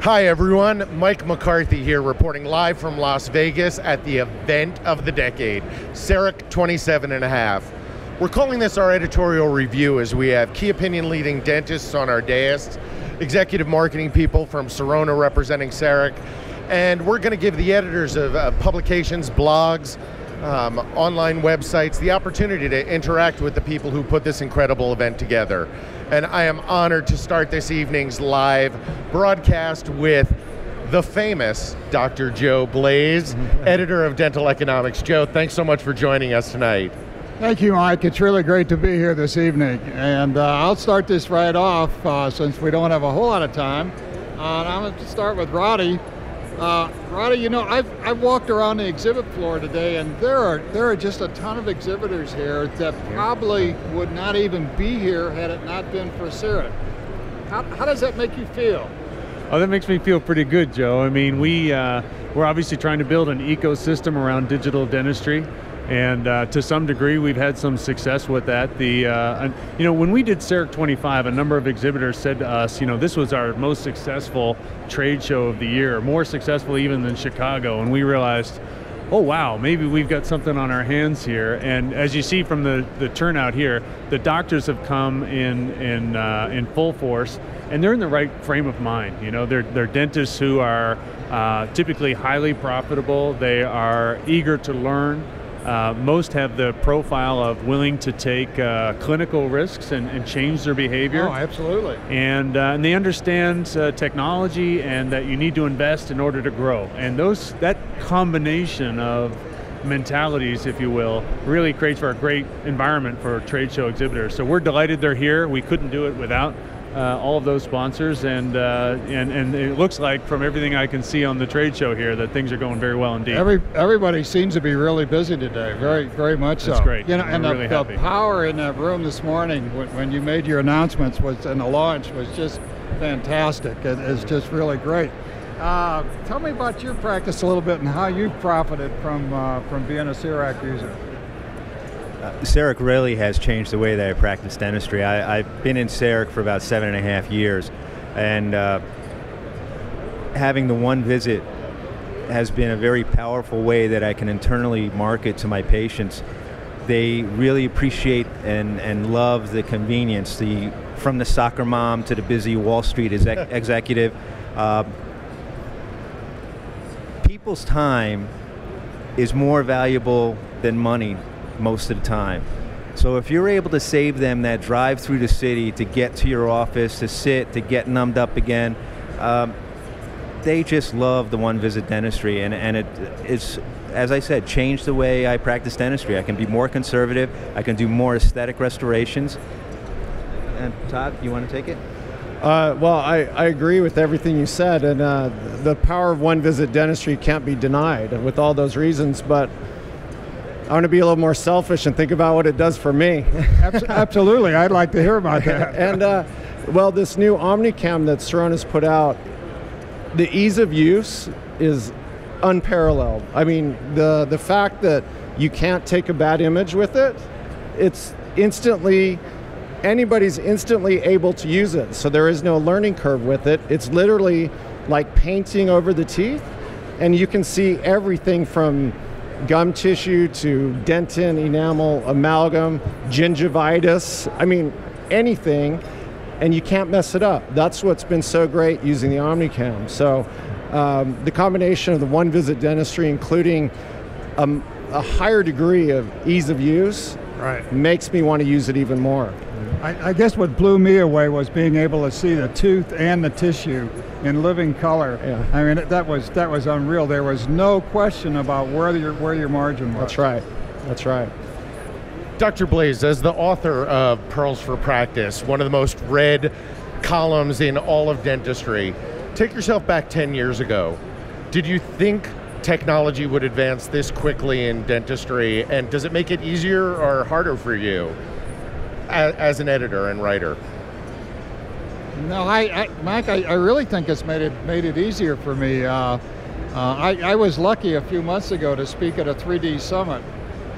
Hi everyone, Mike McCarthy here reporting live from Las Vegas at the event of the decade, CEREC 27.5. We're calling this our editorial review as we have key opinion leading dentists on our dais, executive marketing people from Sirona representing CEREC, and we're going to give the editors of publications, blogs, online websites the opportunity to interact with the people who put this incredible event together. And I am honored to start this evening's live broadcast with the famous Dr. Joe Blaes, editor of Dental Economics. Joe, thanks so much for joining us tonight. Thank you, Mike. It's really great to be here this evening. And I'll start this right off since we don't have a whole lot of time. And I'm going to start with Roddy. Roddy, you know, I've walked around the exhibit floor today, and there are just a ton of exhibitors here that probably would not even be here had it not been for CEREC. How does that make you feel? Oh, that makes me feel pretty good, Joe. I mean, we're obviously trying to build an ecosystem around digital dentistry. And to some degree, we've had some success with that. When we did CEREC 25, a number of exhibitors said to us, this was our most successful trade show of the year, more successful even than Chicago. And we realized, oh wow, maybe we've got something on our hands here. And as you see from the turnout here, the doctors have come in full force, and they're in the right frame of mind. They're dentists who are typically highly profitable. They are eager to learn. Most have the profile of willing to take clinical risks and change their behavior. Oh, absolutely. And they understand technology and that you need to invest in order to grow. And that combination of mentalities, if you will, really creates for a great environment for trade show exhibitors. So we're delighted they're here. We couldn't do it without all of those sponsors, and it looks like from everything I can see on the trade show here that things are going very well indeed. Everybody seems to be really busy today, very, very much so. That's great. And really the power in that room this morning when you made your announcements and the launch was just fantastic. It's just really great. Tell me about your practice a little bit and how you profited from being a CEREC user. CEREC really has changed the way that I practice dentistry. I've been in CEREC for about 7.5 years, and having the one visit has been a very powerful way that I can internally market to my patients. They really appreciate and love the convenience, from the soccer mom to the busy Wall Street executive. People's time is more valuable than money most of the time. So if you're able to save them that drive through the city to get to your office, to sit, to get numbed up again, they just love the one visit dentistry, and it's, as I said, changed the way I practice dentistry. I can be more conservative, I can do more aesthetic restorations. And Todd, you want to take it? Well, I agree with everything you said, and the power of one visit dentistry can't be denied with all those reasons, but I want to be a little more selfish and think about what it does for me. Absolutely, I'd like to hear about that. And well, this new Omnicam that Sirona's put out, the ease of use is unparalleled. I mean, the fact that you can't take a bad image with it, anybody's instantly able to use it. So there is no learning curve with it. It's literally like painting over the teeth, and you can see everything from gum tissue to dentin, enamel, amalgam, gingivitis, I mean, anything, and you can't mess it up. That's what's been so great using the Omnicam. So the combination of the one visit dentistry, including a higher degree of ease of use, makes me want to use it even more. I guess what blew me away was being able to see the tooth and the tissue in living color. Yeah. I mean, that was unreal. There was no question about where your margin was. That's right. That's right. Dr. Blaes, as the author of Pearls for Practice, one of the most read columns in all of dentistry, take yourself back 10 years ago. Did you think technology would advance this quickly in dentistry, and does it make it easier or harder for you as an editor and writer? No, Mike, I really think it's made it easier for me. I was lucky a few months ago to speak at a 3D Summit,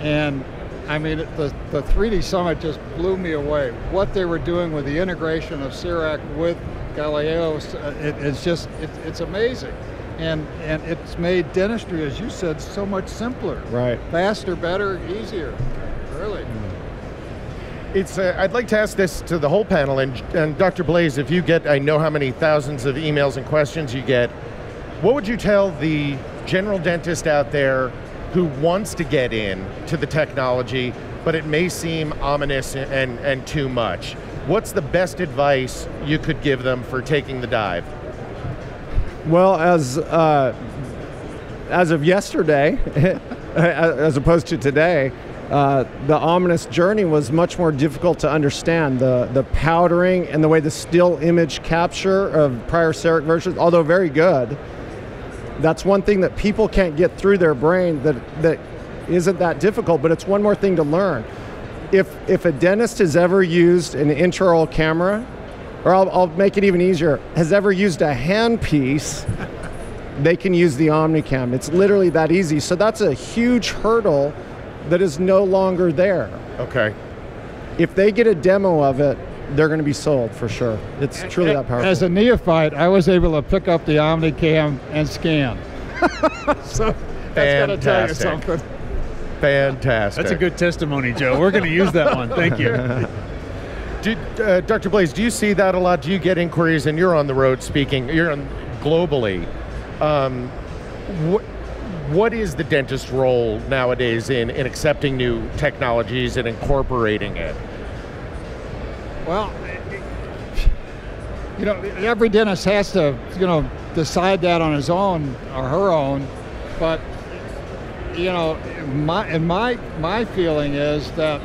and I mean, the 3D Summit just blew me away. What they were doing with the integration of CEREC with Galileo, it's amazing. And it's made dentistry, as you said, so much simpler. Right. Faster, better, easier. Really. It's. I'd like to ask this to the whole panel, and Dr. Blaes, if you get, I know how many thousands of emails and questions you get, what would you tell the general dentist out there who wants to get in to the technology, but it may seem ominous and too much? What's the best advice you could give them for taking the dive? Well, as of yesterday, as opposed to today, the ominous journey was much more difficult to understand. The powdering and the way the still image capture of prior CEREC versions, although very good, that's one thing that people can't get through their brain that isn't that difficult, but it's one more thing to learn. If a dentist has ever used an intraoral camera, or I'll make it even easier, has ever used a handpiece, they can use the Omnicam. It's literally that easy. So that's a huge hurdle that is no longer there. Okay. If they get a demo of it, they're going to be sold for sure. It's truly that powerful. As a neophyte, I was able to pick up the Omnicam and scan. So that's got to tell you something. Fantastic. That's a good testimony, Joe. We're going to use that one. Thank you. Dr. Blaes, do you see that a lot? Do you get inquiries, and you're on the road speaking, you're on globally. What is the dentist's role nowadays in accepting new technologies and incorporating it? Well, every dentist has to, decide that on his own or her own, but my feeling is that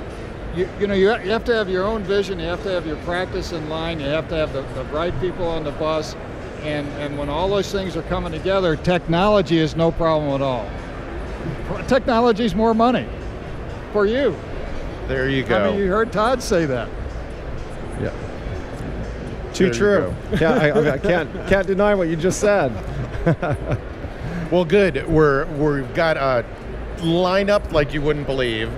you have to have your own vision, you have to have your practice in line, you have to have the right people on the bus, and when all those things are coming together, technology is no problem at all. Technology is more money for you. There you go. I mean, you heard Todd say that. Yeah. Too true. I can't deny what you just said. Well, good. We've got a lineup like you wouldn't believe,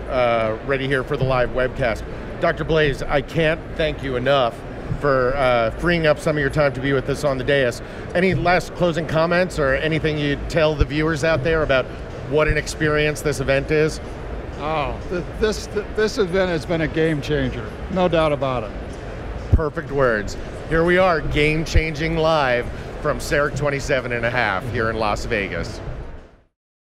ready here for the live webcast. Dr. Blaes, I can't thank you enough for freeing up some of your time to be with us on the dais. Any last closing comments or anything you'd tell the viewers out there about what an experience this event is? Oh, this event has been a game changer, no doubt about it. Perfect words. Here we are, game-changing live from CEREC 27 and a half here in Las Vegas.